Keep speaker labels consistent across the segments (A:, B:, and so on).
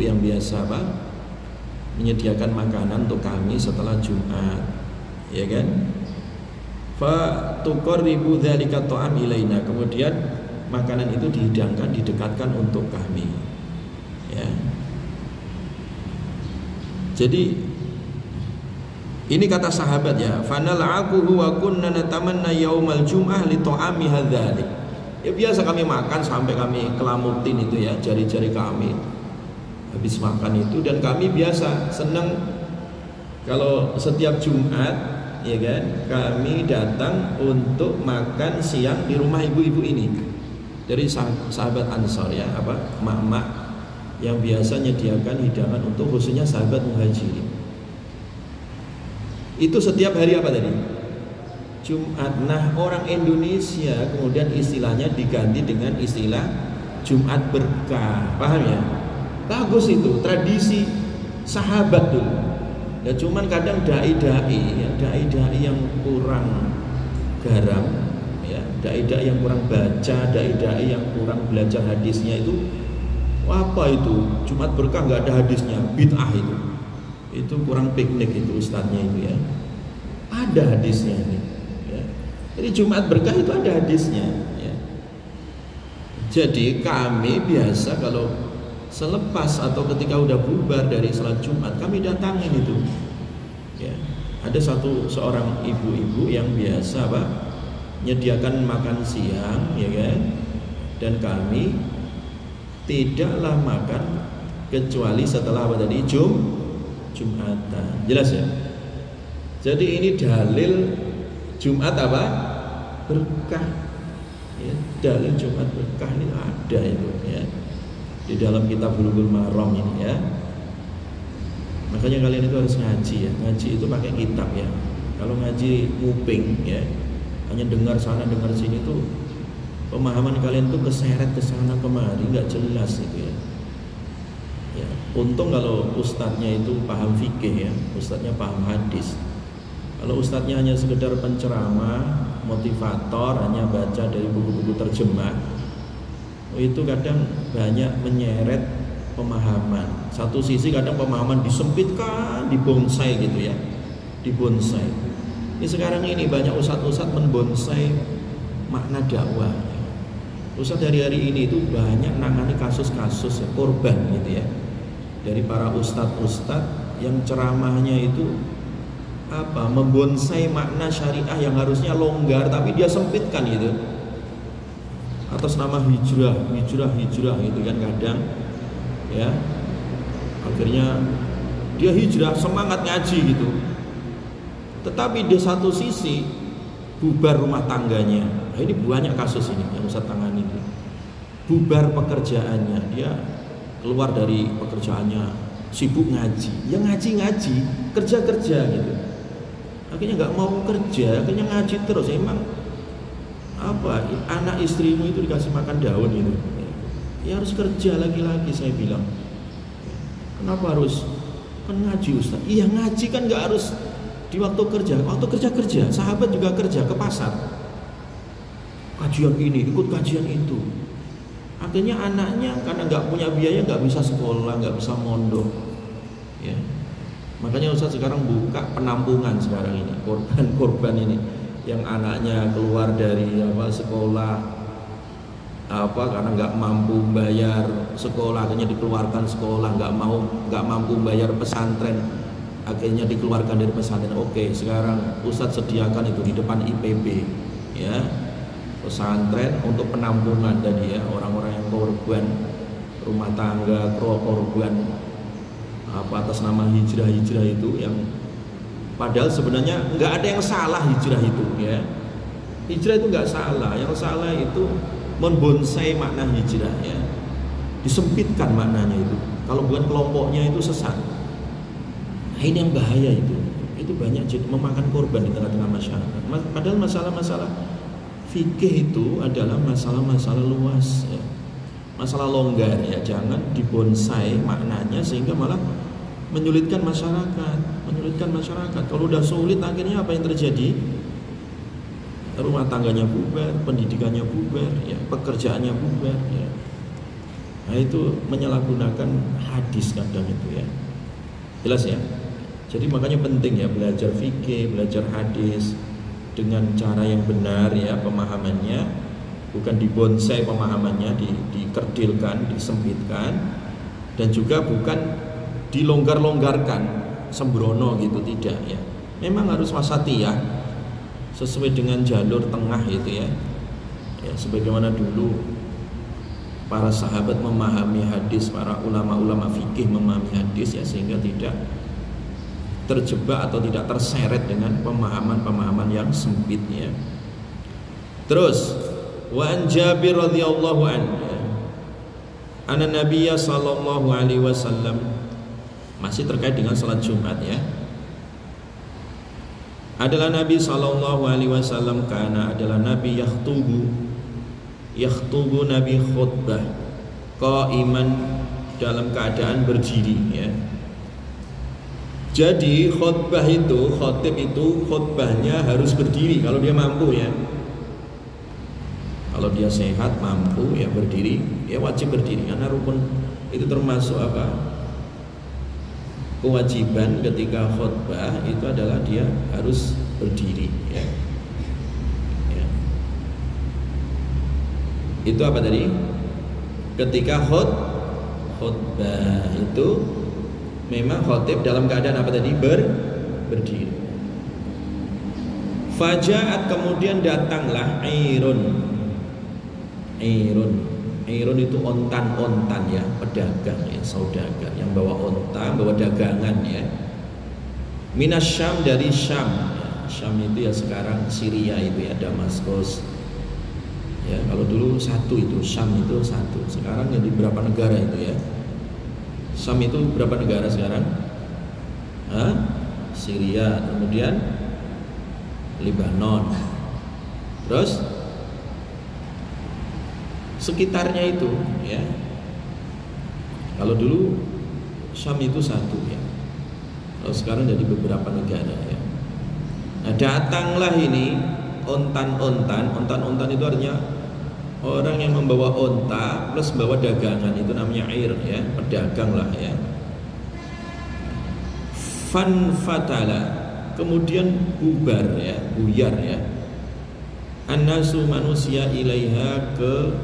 A: yang biasa apa? Menyediakan makanan untuk kami setelah Jumat, ya kan? Fa tuqarribu dzalika ta'am ilaina. Kemudian makanan itu dihidangkan, didekatkan untuk kami. Ya. Jadi ini kata sahabat ya, fanal'aquhu wa kunna natamanna yaumal jum'ah li ta'ami hadzalik. Ya biasa kami makan sampai kami kelamutin itu ya, jari-jari kami habis makan itu, dan kami biasa senang kalau setiap Jumat ya kan, kami datang untuk makan siang di rumah ibu-ibu ini. Dari sahabat Ansor ya, apa emak-emak yang biasa menyediakan hidangan untuk khususnya sahabat Muhajirin. Itu setiap hari apa tadi? Jumat. Nah, orang Indonesia kemudian istilahnya diganti dengan istilah Jumat berkah. Paham ya? Bagus itu, tradisi sahabat dulu. Ya cuman kadang dai-dai yang kurang garam, ya, dai-dai yang kurang baca, dai-dai yang kurang belajar hadisnya itu, apa itu? Jumat berkah nggak ada hadisnya, bid'ah itu. Itu kurang piknik itu ustadznya itu ya. Ada hadisnya ini. Ya. Jadi Jumat berkah itu ada hadisnya. Ya. Jadi kami biasa kalau selepas atau ketika udah bubar dari salat Jumat kami datangin itu. Ya. Ada seorang ibu-ibu yang biasa apa? Menyediakan makan siang, ya kan? Dan kami tidaklah makan kecuali setelah apa tadi? Jumatan. Jelas ya? Jadi ini dalil Jumat apa? Berkah. Ya, dalil Jumat berkah ini ada itu ya. Di dalam kitab Bulughul Maram ini ya. Makanya kalian itu harus ngaji ya. Ngaji itu pakai kitab ya. Kalau ngaji nguping ya, hanya dengar sana dengar sini tuh pemahaman kalian tuh keseret ke sana kemari, nggak jelas itu ya. Ya, untung kalau ustadznya itu paham fikih ya, ustadznya paham hadis. Kalau ustadznya hanya sekedar penceramah, motivator, hanya baca dari buku-buku terjemah, itu kadang banyak menyeret pemahaman. Satu sisi kadang pemahaman disempitkan, dibonsai gitu ya, dibonsai. Ini sekarang ini banyak ustadz-ustadz membonsai makna dakwah. Ustadz hari-hari ini itu banyak nangani kasus-kasus ya, korban gitu ya, dari para ustadz-ustadz yang ceramahnya itu apa, membonsai makna syariah yang harusnya longgar tapi dia sempitkan gitu, atas nama hijrah gitu kan kadang ya, akhirnya dia hijrah semangat ngaji gitu, tetapi di satu sisi bubar rumah tangganya. Nah, ini banyak kasus ini yang Ustaz tangani ini. Bubar pekerjaannya, dia keluar dari pekerjaannya, sibuk ngaji, ya ngaji kerja gitu, akhirnya nggak mau kerja, akhirnya ngaji terus. Emang apa, anak istrimu itu dikasih makan daun gitu ya, harus kerja lagi-lagi. Saya bilang, kenapa harus kan ngaji Ustaz? Iya ngaji kan nggak harus di waktu kerja, sahabat juga kerja ke pasar, kajian ini ikut kajian itu. Akhirnya anaknya karena nggak punya biaya nggak bisa sekolah, nggak bisa mondok ya. Makanya Ustaz sekarang buka penampungan sekarang ini, korban ini yang anaknya keluar dari sekolah karena nggak mampu bayar sekolah, akhirnya dikeluarkan sekolah, nggak mampu bayar pesantren, akhirnya dikeluarkan dari pesantren. Oke, sekarang Ustadz sediakan itu di depan IPB ya, pesantren untuk penampungan tadi ya, orang-orang yang korban rumah tangga, korban atas nama hijrah itu, yang padahal sebenarnya nggak ada yang salah hijrah itu ya. Hijrah itu nggak salah, yang salah itu membonsai makna hijrah ya, disempitkan maknanya itu. Kalau bukan kelompoknya itu sesat. Nah, ini yang bahaya itu banyak memakan korban di tengah-tengah masyarakat. Padahal masalah-masalah fikih itu adalah masalah-masalah luas ya. Masalah longgar ya, jangan dibonsai maknanya sehingga malah menyulitkan masyarakat. Kalau udah sulit akhirnya apa yang terjadi? Rumah tangganya bubar, pendidikannya bubar ya, pekerjaannya bubar ya. Nah itu menyalahgunakan hadis kadang itu ya. Jelas ya. Jadi makanya penting ya belajar fikih, belajar hadis dengan cara yang benar ya pemahamannya, bukan dibonsai pemahamannya, dikerdilkan, disempitkan, dan juga bukan dilonggar-longgarkan sembrono gitu, tidak ya. Memang harus wasatiyah sesuai dengan jalur tengah itu ya. Ya sebagaimana dulu para sahabat memahami hadis, para ulama-ulama fikih memahami hadis ya, sehingga tidak terjebak atau tidak terseret dengan pemahaman-pemahaman yang sempit ya. Terus wa an Jabir radhiyallahu anhu anna Nabiyya sallallahu alaihi wasallam, masih terkait dengan salat Jumat ya, adalah Nabi sallallahu alaihi wasallam, karena adalah Nabi yakhtubu Nabi khutbah qaiman, dalam keadaan berdiri ya. Jadi khutbah itu, khatib itu khutbahnya harus berdiri kalau dia mampu ya. Kalau dia sehat mampu ya berdiri, dia wajib berdiri karena rukun itu termasuk apa? Kewajiban ketika khutbah itu adalah dia harus berdiri ya. Ya. Itu apa tadi? Ketika khutbah itu memang khotib dalam keadaan apa tadi? Berdiri. Fajaat, kemudian datanglah Airun itu ontan ya, pedagang ya, saudagar yang bawa onta, bawa dagangan ya. Minas Syam, dari Syam ya. Syam itu ya sekarang Syria itu ya, Damaskus ya. Kalau dulu satu itu, Syam itu satu, sekarang jadi berapa negara itu ya. Syam itu berapa negara sekarang? Syria, kemudian Lebanon, terus sekitarnya itu ya. Kalau dulu Syam itu satu ya, kalau sekarang jadi beberapa negara ya. Nah datanglah ini ontan itu artinya orang yang membawa onta plus bawa dagangan, itu namanya air ya, pedagang lah ya. Fanfatala, kemudian bubar ya, buyar ya. Annasu, manusia, ilaiha, ke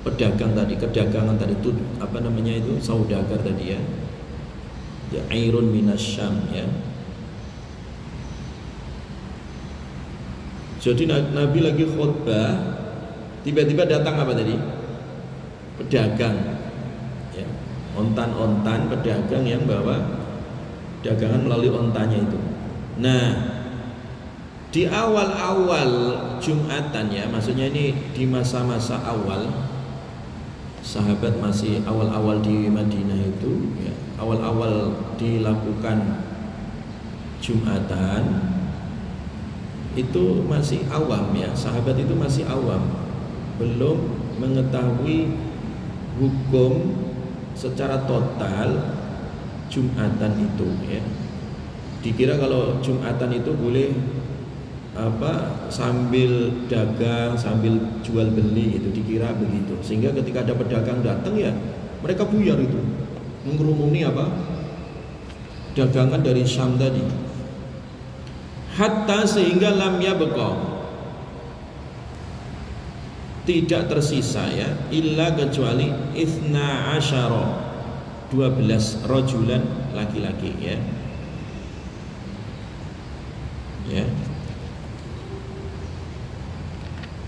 A: pedagang tadi, kedagangan tadi itu apa namanya itu, saudagar tadi ya. Ya airun minas Syam ya. Jadi Nabi lagi khutbah, tiba-tiba datang apa tadi? Pedagang ya. Ontan pedagang yang bawa dagangan melalui ontanya itu. Nah di awal-awal Jumatan ya, maksudnya ini di masa-masa awal sahabat masih awal-awal di Madinah itu ya, awal-awal dilakukan Jumatan itu masih awam ya, sahabat itu masih awam, belum mengetahui hukum secara total Jumatan itu ya. Dikira kalau Jumatan itu boleh apa, sambil dagang, sambil jual beli, itu dikira begitu. Sehingga ketika ada pedagang datang ya, mereka buyar itu, mengerumuni apa? Dagangan dari Syam tadi. Hatta, sehingga lam yabqa, tidak tersisa ya, illa kecuali ithna asyara, 12 rajulan, laki-laki ya. Ya.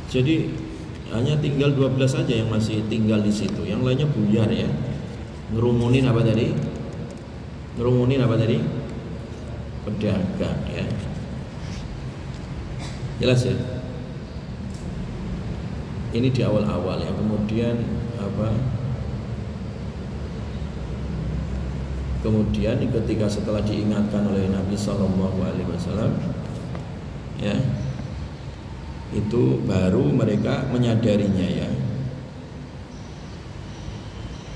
A: Jadi hanya tinggal 12 saja yang masih tinggal di situ, yang lainnya buyar ya. Ngerumunin apa tadi? Pedagang ya. Jelas ya. Ini di awal-awal ya, kemudian apa? Kemudian ketika setelah diingatkan oleh Nabi Sallallahu Alaihi Wasallam, ya, itu baru mereka menyadarinya ya.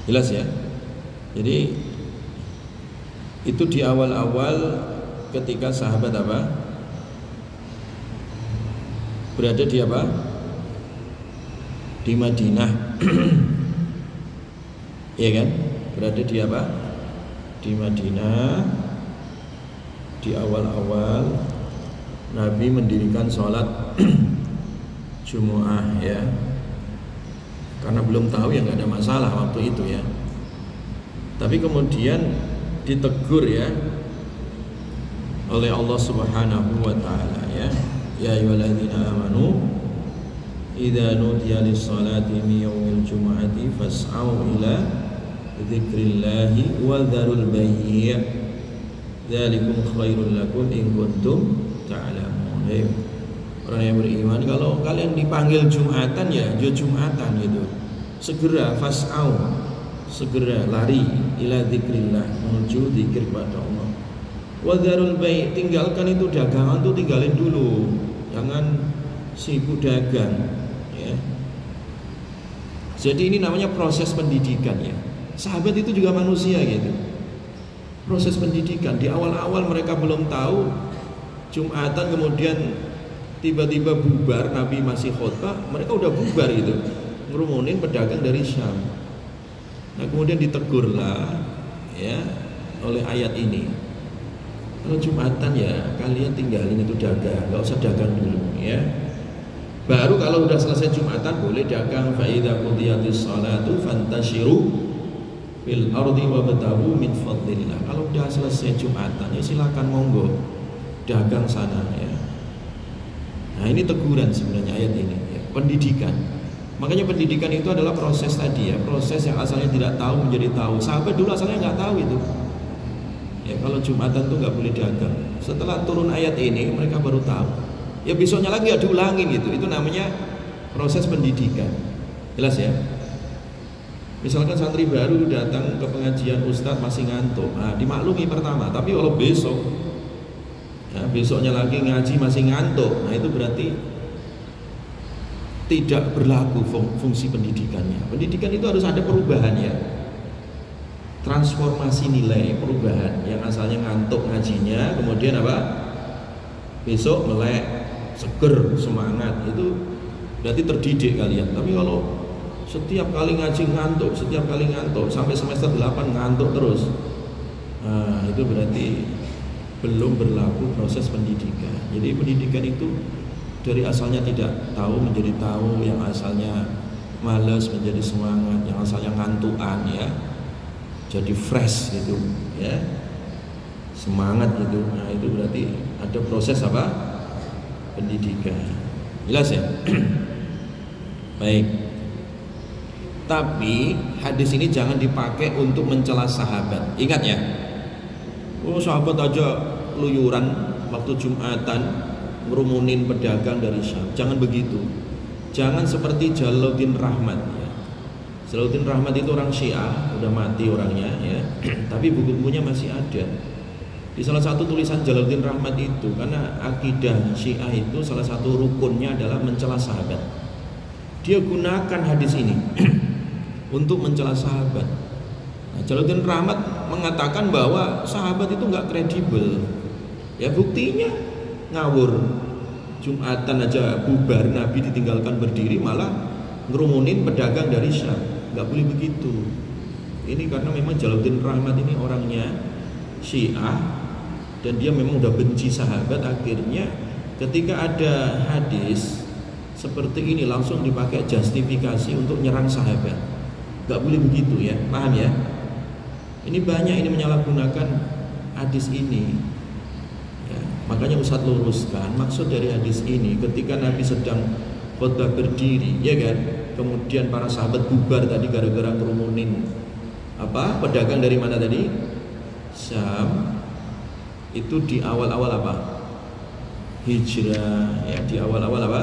A: Jelas ya. Jadi itu di awal-awal ketika sahabat apa? Berada di apa? Di Madinah. ya kan? Berada di apa? Di Madinah. Di awal-awal Nabi mendirikan sholat Jumu'ah ya. Karena belum tahu ya nggak ada masalah waktu itu ya. Tapi kemudian ditegur ya oleh Allah Subhanahu wa taala ya. Ya ayyuhalladzina amanu idza nudiya lis-salati min yaumil jumu'ati fas'au ila dzikrillahi wa dzarul bai'. Dzalikum khairul lakum in kuntum ta'lamun. Orang yang beriman, kalau kalian dipanggil Jumatan ya Jumatan gitu. Segera fas'au, segera lari ila dzikrillah, menuju zikir kepada Allah. Wa dzarul bai', tinggalkan itu dagangan tuh tinggalin dulu. Jangan sibuk dagang ya. Jadi ini namanya proses pendidikan ya. Sahabat itu juga manusia gitu. Proses pendidikan di awal-awal mereka belum tahu Jumatan, kemudian tiba-tiba bubar, Nabi masih khutbah, mereka udah bubar gitu, ngerumunin pedagang dari Syam. Nah kemudian ditegurlah ya oleh ayat ini. Kalau Jumatan ya kalian tinggalin itu dagang, nggak usah dagang dulu ya. Baru kalau udah selesai Jumatan boleh dagang. Fa idza qudiyatis shalatu fantashiru fil ardi wabtaghu min fadlillah. Kalau udah selesai Jumatan ya silakan monggo dagang sana ya. Nah ini teguran sebenarnya ayat ini ya. Pendidikan. Makanya pendidikan itu adalah proses tadi ya, proses yang asalnya tidak tahu menjadi tahu. Sahabat dulu asalnya nggak tahu itu. Ya kalau Jumatan tuh nggak boleh dagang. Setelah turun ayat ini mereka baru tahu. Ya besoknya lagi ya diulangin gitu. Itu namanya proses pendidikan. Jelas ya? Misalkan santri baru datang ke pengajian, ustadz masih ngantuk. Nah dimaklumi pertama. Tapi kalau besok ya, besoknya lagi ngaji masih ngantuk, nah itu berarti tidak berlaku fungsi pendidikannya. Pendidikan itu harus ada perubahan ya. Transformasi nilai, perubahan. Yang asalnya ngantuk ngajinya, kemudian apa? Besok melek, seger, semangat. Itu berarti terdidik kalian. Tapi kalau setiap kali ngaji ngantuk, setiap kali ngantuk, sampai semester 8 ngantuk terus, nah itu berarti belum berlaku proses pendidikan. Jadi pendidikan itu dari asalnya tidak tahu menjadi tahu, yang asalnya malas menjadi semangat, yang asalnya ngantukan ya jadi fresh gitu ya, semangat gitu. Nah itu berarti ada proses apa? Pendidikan. Jelas ya? Baik. Tapi hadis ini jangan dipakai untuk mencela sahabat. Ingat ya. Oh sahabat aja keluyuran waktu Jumatan ngerumunin pedagang dari Syam. Jangan begitu. Jangan seperti Jalaluddin Rahmat ya. Jalaluddin Rahmat itu orang Syiah, udah mati orangnya ya. Tapi buku-bukunya masih ada. Di salah satu tulisan Jalaluddin Rahmat itu, karena akidah Syiah itu salah satu rukunnya adalah mencela sahabat. Dia gunakan hadis ini untuk mencela sahabat. Nah, Jalaluddin Rahmat mengatakan bahwa sahabat itu nggak kredibel. Ya buktinya ngawur. Jumatan aja bubar, Nabi ditinggalkan berdiri, malah ngerumunin pedagang dari Syam. Nggak boleh begitu. Ini karena memang Jalaluddin Rahmat ini orangnya Syiah dan dia memang udah benci sahabat. Akhirnya ketika ada hadis seperti ini langsung dipakai justifikasi untuk nyerang sahabat. Nggak boleh begitu ya, paham ya? Ini banyak ini menyalahgunakan hadis ini ya, makanya Ustadz luruskan maksud dari hadis ini ketika Nabi sedang khutbah berdiri ya kan, kemudian para sahabat bubar tadi gara-gara kerumunin apa pedagang dari mana tadi? Syam. Itu di awal-awal apa? Hijrah ya, di awal-awal apa?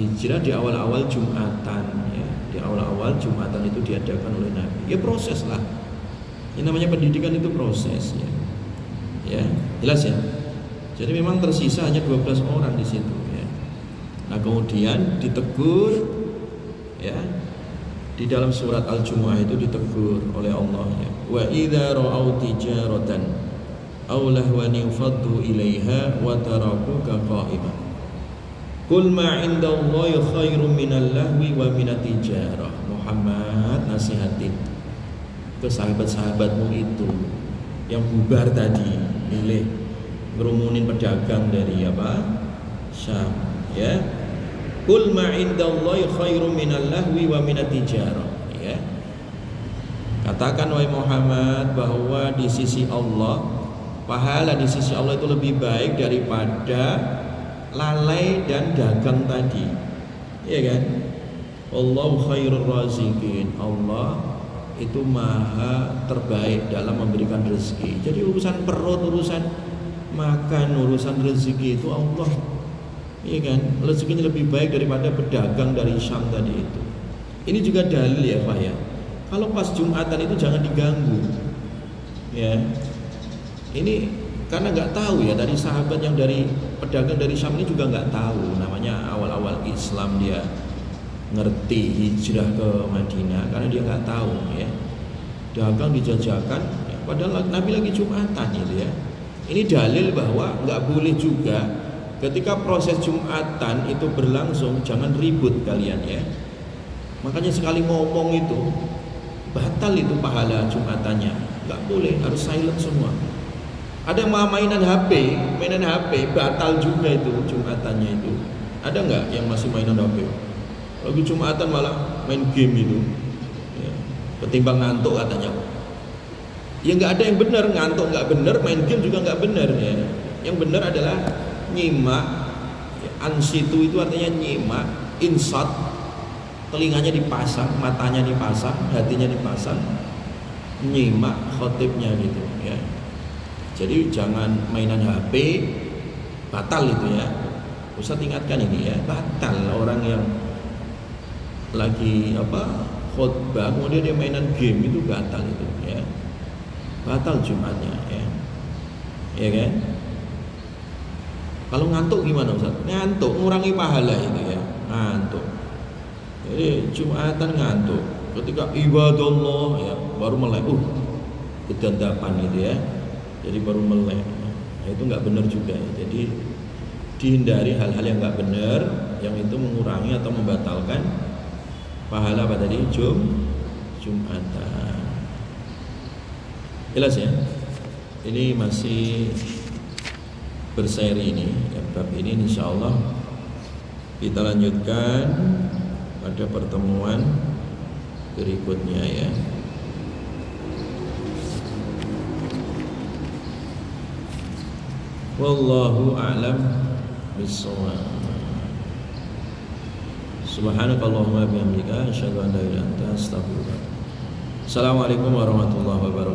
A: Hijrah, di awal-awal Jumatan ya. Di awal-awal Jumatan itu diadakan oleh Nabi. Ya proses lah. Ini namanya pendidikan itu proses ya. Ya, jelas ya. Jadi memang tersisa hanya 12 orang di situ ya. Nah, kemudian ditegur ya. Di dalam surat Al-Jumu'ah itu ditegur oleh Allah ya. Wa idza ra'au tijaratan aw lahwan faddu ilaiha wa tarakuka qa'imah. Qul ma 'indallahi khairum minal lahwi wa minat tijarah. Muhammad nasihatin. ke sahabat-sahabatmu itu yang bubar tadi, milih ngerumunin pedagang dari apa? Syam, ya. Qul ma indallahi khairum minal lahwi wa minat tijarah, ya. Katakan wahai Muhammad bahwa di sisi Allah, pahala di sisi Allah itu lebih baik daripada lalai dan dagang tadi, ya kan? Allahu khairur raziqin, Allah itu maha terbaik dalam memberikan rezeki. Jadi urusan perut, urusan makan, urusan rezeki itu Allah, iya kan? Rezekinya lebih baik daripada pedagang dari Syam tadi itu. Ini juga dalil ya Pak ya. Kalau pas Jumatan itu jangan diganggu, ya. Ini karena nggak tahu ya, dari sahabat yang dari pedagang dari Syam ini juga nggak tahu, namanya awal-awal Islam dia ngerti hijrah ke Madinah karena dia nggak tahu ya, dagang dijajakan ya, padahal Nabi lagi Jumatan gitu ya. Ini dalil bahwa nggak boleh juga ketika proses Jumatan itu berlangsung jangan ribut kalian ya. Makanya sekali ngomong itu batal itu pahala Jumatannya, nggak boleh, harus silent semua. Ada mainan HP batal juga itu Jumatannya itu. Ada nggak yang masih mainan HP? Lagi Jumatan malah main game itu, ya. Ketimbang ngantuk katanya. Ya nggak ada yang benar, ngantuk nggak benar, main game juga nggak benar ya. Yang benar adalah nyimak, ya, ansitu itu artinya nyimak, insat, telinganya dipasang, matanya dipasang, hatinya dipasang, nyimak khotibnya gitu ya. Jadi jangan mainan HP, batal itu ya. Ustaz ingatkan ini ya, batal orang yang lagi khutbah kemudian dia mainan game itu batal itu ya, batal Jumatnya ya kan. Kalau ngantuk gimana Ustaz? Ngantuk ngurangi pahala itu ya, ngantuk. Jadi Jumatan ngantuk ketika ibadallah ya baru melek, kedandapan gitu ya, jadi baru melek. Nah, itu nggak benar juga ya. Jadi dihindari hal-hal yang nggak benar yang itu mengurangi atau membatalkan pahala pada tadi Jumatan. Jelas ya? Ini masih berseri ini ya, bab ini insyaallah kita lanjutkan pada pertemuan berikutnya ya. Wallahu a'lam bishawab. Subhanakallahumma bihamdika asyhadu an la ilaha illa anta astaghfiruka. Assalamualaikum warahmatullahi wabarakatuh.